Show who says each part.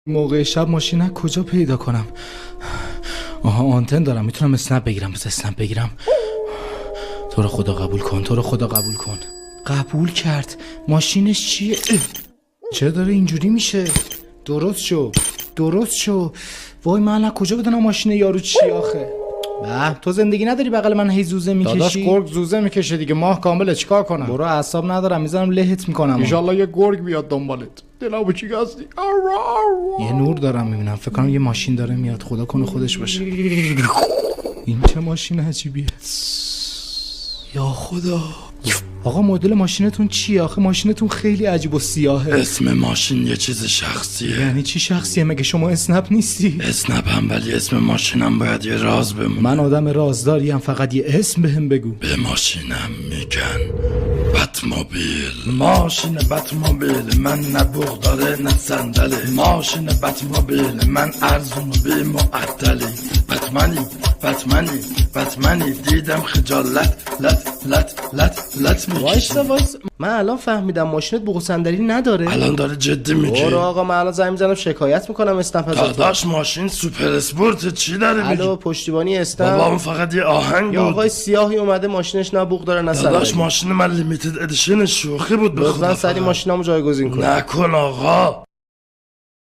Speaker 1: موقع شب ماشین کجا پیدا کنم؟ آها آنتن دارم، میتونم اسنپ بگیرم. بس اسنپ بگیرم. تو رو خدا قبول کن، تو رو خدا قبول کن. قبول کرد. ماشینش چیه؟ چرا داره اینجوری میشه؟ درست شو، درست شو. وای من الان کجا بدونم ماشین یارو چی آخه؟ تو زندگی نداری بغل من هی زوزه میکشی؟
Speaker 2: داداش گرگ زوزه میکشه دیگه، ماه کامله چیکار کنم؟
Speaker 1: برو اعصاب ندارم، میذارم لهت میکنم.
Speaker 2: انشالله یه گرگ بیاد دنبالت. دلابو چی گاستی؟
Speaker 1: یه نور دارم میبینم، فکر کنم یه ماشین داره میاد، خدا کنه خودش باشه. این چه ماشین عجیبیه. یا خدا. آقا مدل ماشینتون چیه؟ آخه ماشینتون خیلی عجیب و سیاهه.
Speaker 3: اسم ماشین یه چیز شخصیه.
Speaker 1: یعنی چی شخصیه؟ مگه شما اسنپ نیستی؟
Speaker 3: اسنپ هم، ولی اسم ماشینم باید یه راز بمونه.
Speaker 1: من آدم رازداریم، فقط یه اسم بهم بگو.
Speaker 3: به ماشینم میگن بتموبیل. ماشین بتموبیل من نه بوق داره نه صندلی. ماشین بتموبیل من ارزون و بی معطلی. بتمنی دیدم خجالت لت
Speaker 4: وایسا من الان فهمیدم ماشینت بوق صندلی نداره.
Speaker 3: الان داره جدی میگی؟
Speaker 4: برو آقا، من الان زنگ میزنم شکایت میکنم اسنپ ازتون.
Speaker 3: داداش ماشین سوپر اسپورت چی داره میگی؟
Speaker 4: الو پشتیبانی اسنپ.
Speaker 3: بابا اون فقط یه آهنگ
Speaker 4: یا
Speaker 3: بود.
Speaker 4: آقای سیاهی اومده ماشینش نه بوق داره نه صندلی.
Speaker 3: داداش ماشین من لیمیتد ادیشن شوخی بود.
Speaker 4: لطفا سری ماشینمو جایگزین کن.
Speaker 3: نکن آقا.